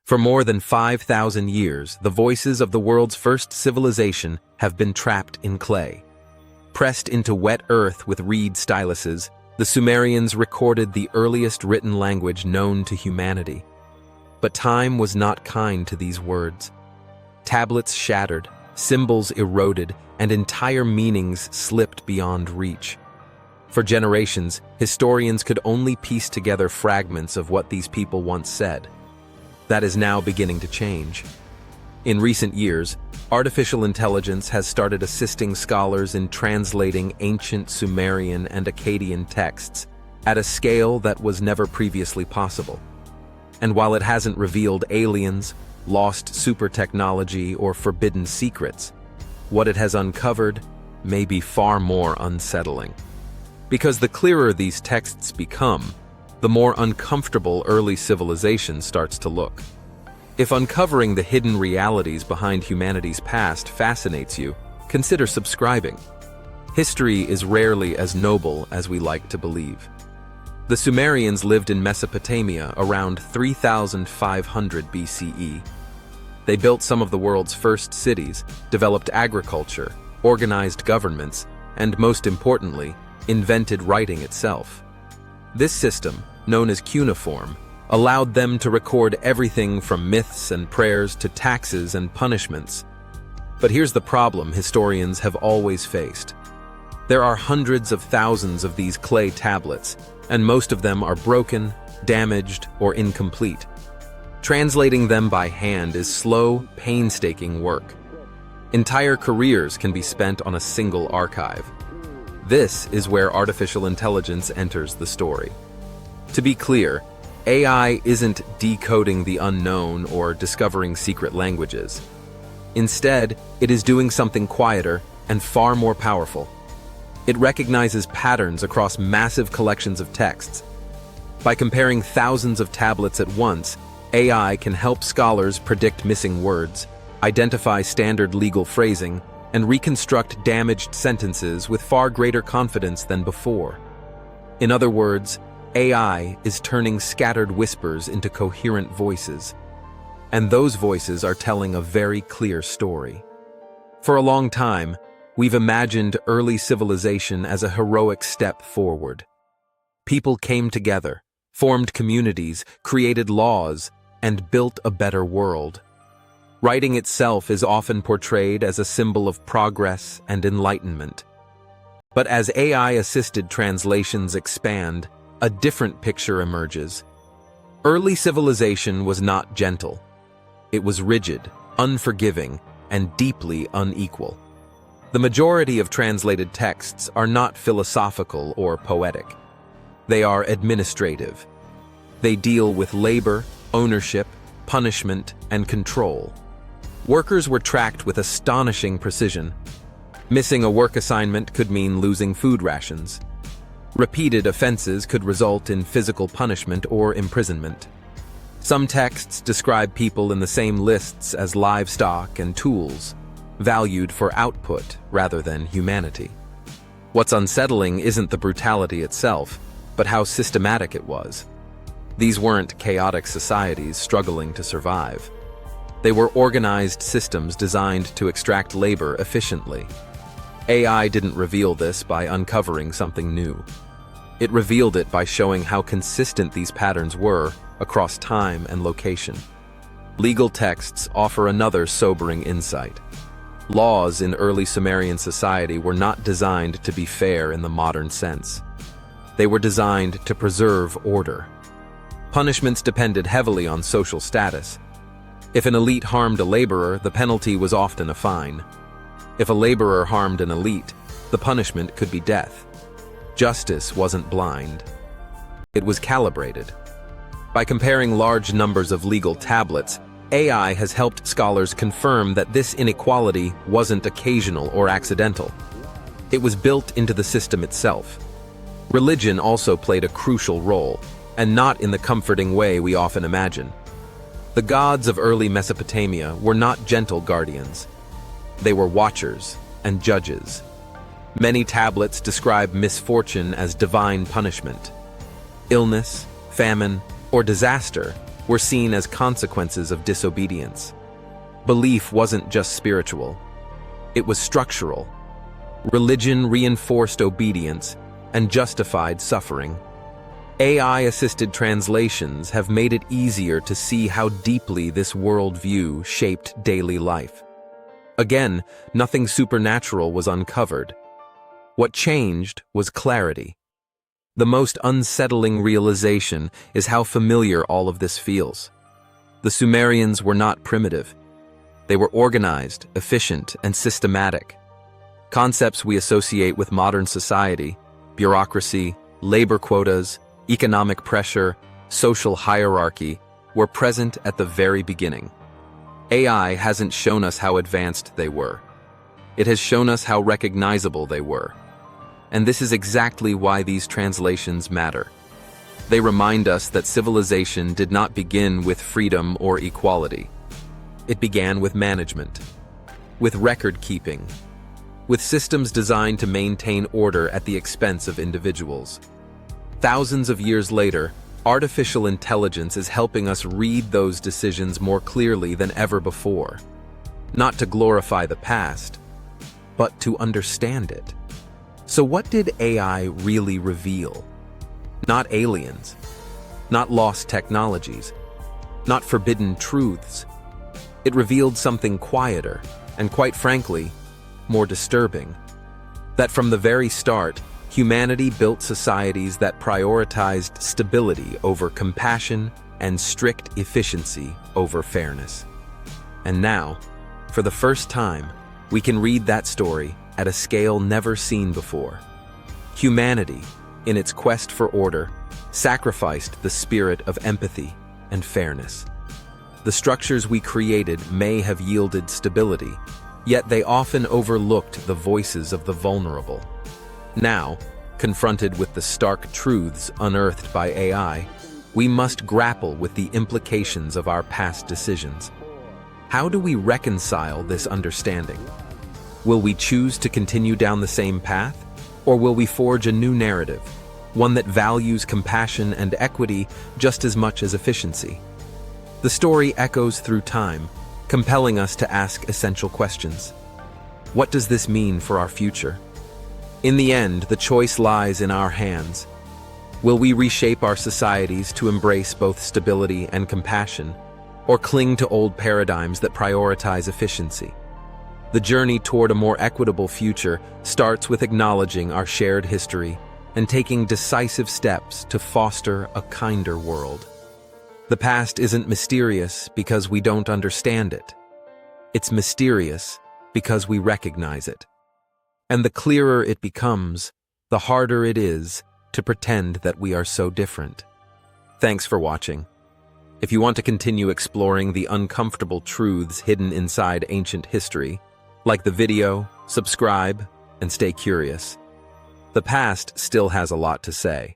For more than 5,000 years, the voices of the world's first civilization have been trapped in clay. Pressed into wet earth with reed styluses, the Sumerians recorded the earliest written language known to humanity. But time was not kind to these words. Tablets shattered, symbols eroded, and entire meanings slipped beyond reach. For generations, historians could only piece together fragments of what these people once said. That is now beginning to change. In recent years, artificial intelligence has started assisting scholars in translating ancient Sumerian and Akkadian texts at a scale that was never previously possible. And while it hasn't revealed aliens, lost super technology, or forbidden secrets, what it has uncovered may be far more unsettling. Because the clearer these texts become, the more uncomfortable early civilization starts to look. If uncovering the hidden realities behind humanity's past fascinates you, consider subscribing. History is rarely as noble as we like to believe. The Sumerians lived in Mesopotamia around 3,500 BCE. They built some of the world's first cities, developed agriculture, organized governments, and most importantly, invented writing itself. This system, known as Cuneiform, allowed them to record everything from myths and prayers to taxes and punishments. But here's the problem historians have always faced. There are hundreds of thousands of these clay tablets, and most of them are broken, damaged, or incomplete. Translating them by hand is slow, painstaking work. Entire careers can be spent on a single archive. This is where artificial intelligence enters the story. To be clear, AI isn't decoding the unknown or discovering secret languages. Instead, it is doing something quieter and far more powerful. It recognizes patterns across massive collections of texts. By comparing thousands of tablets at once, AI can help scholars predict missing words, identify standard legal phrasing, and reconstruct damaged sentences with far greater confidence than before. In other words, AI is turning scattered whispers into coherent voices, and those voices are telling a very clear story. For a long time, we've imagined early civilization as a heroic step forward. People came together, formed communities, created laws, and built a better world. Writing itself is often portrayed as a symbol of progress and enlightenment. But as AI-assisted translations expand, a different picture emerges. Early civilization was not gentle. It was rigid, unforgiving, and deeply unequal. The majority of translated texts are not philosophical or poetic. They are administrative. They deal with labor, ownership, punishment, and control. Workers were tracked with astonishing precision. Missing a work assignment could mean losing food rations. Repeated offenses could result in physical punishment or imprisonment. Some texts describe people in the same lists as livestock and tools, valued for output rather than humanity. What's unsettling isn't the brutality itself, but how systematic it was. These weren't chaotic societies struggling to survive. They were organized systems designed to extract labor efficiently. AI didn't reveal this by uncovering something new. It revealed it by showing how consistent these patterns were across time and location. Legal texts offer another sobering insight. Laws in early Sumerian society were not designed to be fair in the modern sense. They were designed to preserve order. Punishments depended heavily on social status. If an elite harmed a laborer, the penalty was often a fine. If a laborer harmed an elite, the punishment could be death. Justice wasn't blind. It was calibrated. By comparing large numbers of legal tablets, AI has helped scholars confirm that this inequality wasn't occasional or accidental. It was built into the system itself. Religion also played a crucial role, and not in the comforting way we often imagine. The gods of early Mesopotamia were not gentle guardians. They were watchers and judges. Many tablets describe misfortune as divine punishment. Illness, famine, or disaster were seen as consequences of disobedience. Belief wasn't just spiritual, it was structural. Religion reinforced obedience and justified suffering. AI-assisted translations have made it easier to see how deeply this worldview shaped daily life. Again, nothing supernatural was uncovered. What changed was clarity. The most unsettling realization is how familiar all of this feels. The Sumerians were not primitive. They were organized, efficient, and systematic. Concepts we associate with modern society, bureaucracy, labor quotas, economic pressure, social hierarchy, were present at the very beginning. AI hasn't shown us how advanced they were. It has shown us how recognizable they were. And this is exactly why these translations matter. They remind us that civilization did not begin with freedom or equality. It began with management, with record-keeping, with systems designed to maintain order at the expense of individuals. Thousands of years later, artificial intelligence is helping us read those decisions more clearly than ever before. Not to glorify the past, but to understand it. So what did AI really reveal? Not aliens, not lost technologies, not forbidden truths. It revealed something quieter, and quite frankly, more disturbing. That from the very start, humanity built societies that prioritized stability over compassion and strict efficiency over fairness. And now, for the first time, we can read that story at a scale never seen before. Humanity, in its quest for order, sacrificed the spirit of empathy and fairness. The structures we created may have yielded stability, yet they often overlooked the voices of the vulnerable. Now, confronted with the stark truths unearthed by AI, we must grapple with the implications of our past decisions. How do we reconcile this understanding? Will we choose to continue down the same path, or will we forge a new narrative, one that values compassion and equity just as much as efficiency? The story echoes through time, compelling us to ask essential questions. What does this mean for our future? In the end, the choice lies in our hands. Will we reshape our societies to embrace both stability and compassion, or cling to old paradigms that prioritize efficiency? The journey toward a more equitable future starts with acknowledging our shared history and taking decisive steps to foster a kinder world. The past isn't mysterious because we don't understand it. It's mysterious because we recognize it. And the clearer it becomes, the harder it is to pretend that we are so different. Thanks for watching. If you want to continue exploring the uncomfortable truths hidden inside ancient history, like the video, subscribe, and stay curious. The past still has a lot to say.